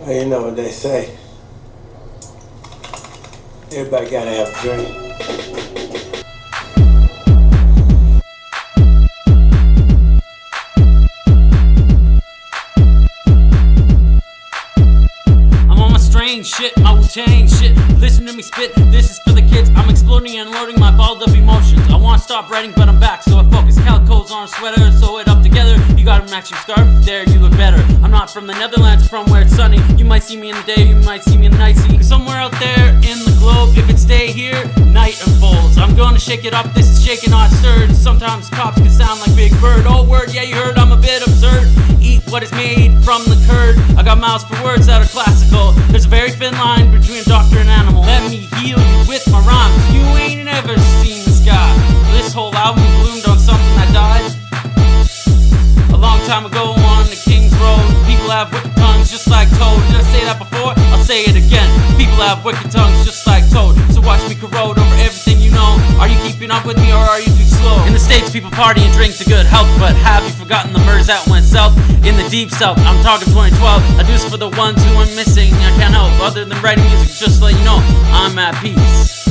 Well, you know what they say. Everybody gotta have a dream. Shit, my Wu-Tang shit. Listen to me spit, this is for the kids. I'm exploding and unloading my balled up emotions. I wanna stop writing, but I'm back, so I focus. Calico's on a sweater, sew it up together. You got a matching scarf, there you look better. I'm not from the Netherlands, from where it's sunny. You might see me in the day, you might see me in the night. See, somewhere out there in the globe, if it's day here, night unfolds. I'm gonna shake it up, this is shaking, not stirred. Sometimes cops can sound like Big Bird. Oh word, yeah you heard, I'm a bit absurd. Eat what is made from the curd. I got mouths for words that are classical. There's a very thin line between a doctor and animal. Let me heal you with my rhymes. You ain't never seen the sky. This whole album bloomed on something that died a long time ago on the King's Road. People have wicked tongues just like Toad. Did I say that before? I'll say it again. People have wicked tongues just like Toad. So watch me corrode over everything you know. Are you keeping up with me or are you too slow? In the States people party and drink to good health, but have you forgotten the murders that went south? In the deep south, I'm talking 2012. I do this for the ones who are missing. I can't help other than writing music, just to let you know I'm at peace.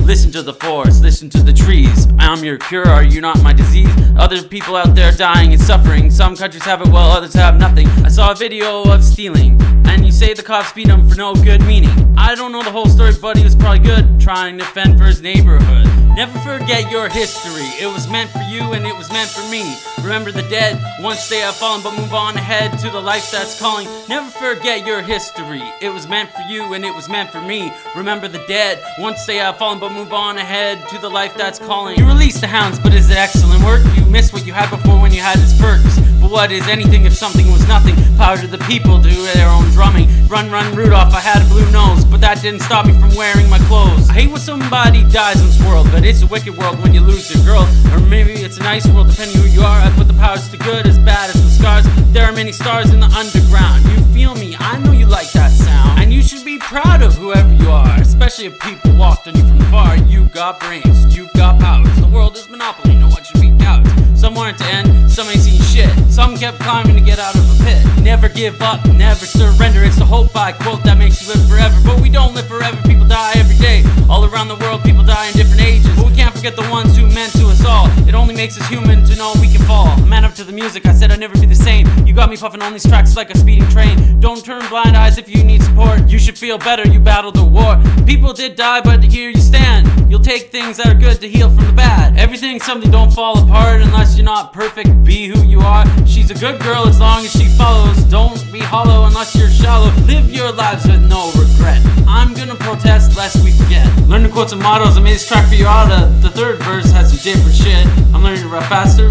Listen to the forest, listen to the trees. I'm your cure, are you not my disease? Other people out there dying and suffering. Some countries have it while others have nothing. I saw a video of stealing, and you say the cops beat him for no good meaning. I don't know the whole story, but he was probably good, trying to fend for his neighborhood. Never forget your history. It was meant for you and it was meant for me. Remember the dead, once they have fallen, but move on ahead to the life that's calling. Never forget your history. It was meant for you and it was meant for me. Remember the dead, once they have fallen, but move on ahead to the life that's calling. You release the hounds, but is it excellent work? You miss what you had before when you had its perks. But what is anything if something was nothing? Power to the people, do their own drumming. Run, run, Rudolph, I had a blue nose, but that didn't stop me from wearing my clothes. I hate when somebody dies in this world, but it's a wicked world when you lose your girl. Or maybe it's a nice world depending who you are. I put the powers to good as bad as the scars. There are many stars in the underground. You feel me, I know you like that sound. And you should be proud of whoever you are, especially if people walked on you from far. You got brains, you've got powers. The world is monopoly, no one should be cowards. Some want it to end, some ain't seen shit. Some kept climbing to get out of a pit. Never give up, never surrender. It's the hope I quote that makes you live forever. But we don't live forever, people die every day. All around the world people die in different ages. But we can't forget the ones who meant to us all. It only makes us human to know we can fall. A man up to the music, I said I'd never be the same. You got me puffing on these tracks like a speeding train. Don't turn blind eyes if you need support. You should feel better, you battled a war. People did die, but here you stand. You'll take things that are good to heal from the bad. Everything's something, don't fall apart unless you're not perfect. Be who you are. She's a good girl as long as she follows. Don't be hollow unless you're shallow. Live your lives with no regret. I'm gonna protest lest we forget. Learn the quotes and mottos. I made this track for you all. The third verse has some different shit. I'm learning to rap faster,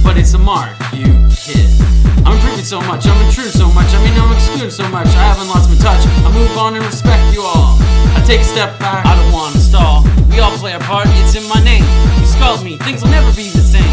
but it's a mark, you kid. I'm improving so much, I'm intruding so much. I'm excluding so much. I haven't lost my touch. I move on and respect you all. I take a step back, I don't want to stall. We all play our part, it's in my name. You scold me, things will never be the same.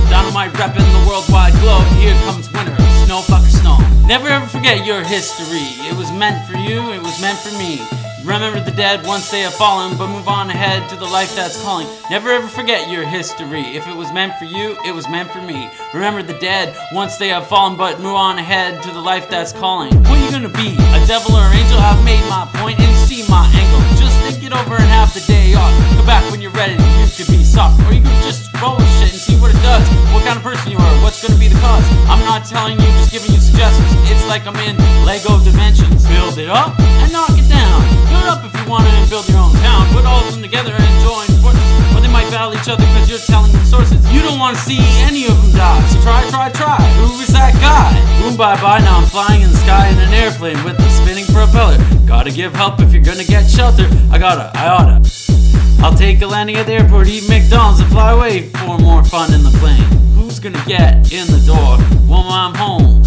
Dinomight reppin' the worldwide globe. Here comes winter, snow fucker snow. Never ever forget your history. It was meant for you, it was meant for me. Remember the dead once they have fallen, but move on ahead to the life that's calling. Never ever forget your history. If it was meant for you, it was meant for me. Remember the dead once they have fallen, but move on ahead to the life that's calling. What are you gonna be, a devil or an angel? I've made my point and see my angle. Just think it over and have the day off. Come back when you're ready, you could be soft. Or you could just roll with shit and see what it does. What kind of person you are, what's gonna be the cause. I'm not telling you, just giving you suggestions. It's like I'm in Lego dimensions. Build it up and knock it down. Build up if you want to and build your own town. Put all of them together and join forces. Or they might battle each other because you're telling them sources. You don't want to see any of them die. So try. Who is that guy? Boom, bye, now I'm flying in the sky in an airplane with a spinning propeller. Gotta give help if you're gonna get shelter. I oughta. I'll take a landing at the airport, eat McDonald's and fly away for more fun in the plane. Who's gonna get in the door when I'm home?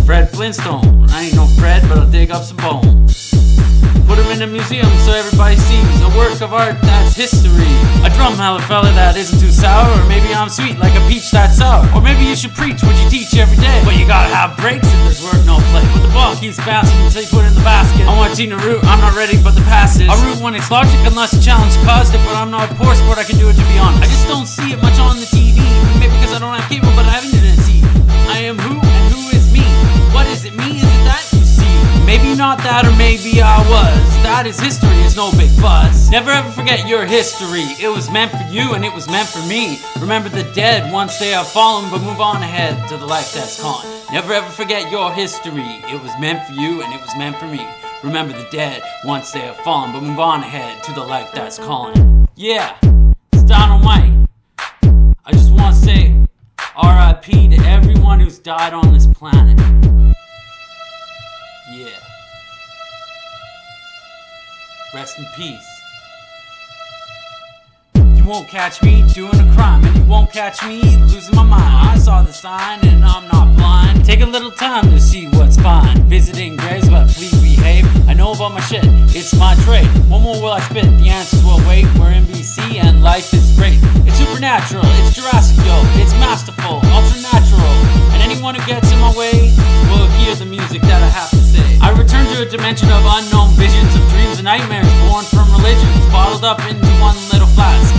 Fred Flintstone. I ain't no Fred, but I'll dig up some bones. Put them in a museum so everybody sees a work of art that's history. A drum fella that isn't too sour. Or maybe I'm sweet like a peach that's sour. Or maybe you should preach what you teach every day. But you gotta have breaks if there's work, no play. But the ball keeps bouncing until you put it in the basket. I want Tina root, I'm not ready, but the pass is. I root when it's logic unless a challenge caused it. But I'm not a poor sport, I can do it to be honest. I just don't see it much on the TV. Maybe because I don't have cable, but I have internet TV. I am who and who is me? What is it me? Is it that you see? not that, or maybe I was. That is history, it's no big fuss. Never ever forget your history. It was meant for you and it was meant for me. Remember the dead once they have fallen, but move on ahead to the life that's calling. Never ever forget your history. It was meant for you and it was meant for me. Remember the dead once they have fallen, but move on ahead to the life that's calling. Yeah, it's Dinomight. I just want to say R.I.P. to everyone who's died on this planet. Yeah. Rest in peace. You won't catch me doing a crime, and you won't catch me losing my mind. I saw the sign and I'm not blind. Take a little time to see what's fine. Visiting graves, but please behave. I know about my shit, it's my trade. One more will I spit, the answers will wait. We're in BC and life is great. It's supernatural, it's Jurassic, yo. It's masterful, ultra-natural. And anyone who gets in my way will hear the music that I have to say. I return to a dimension of unknown visions, of dreams and nightmares born from religions, bottled up into one little flask.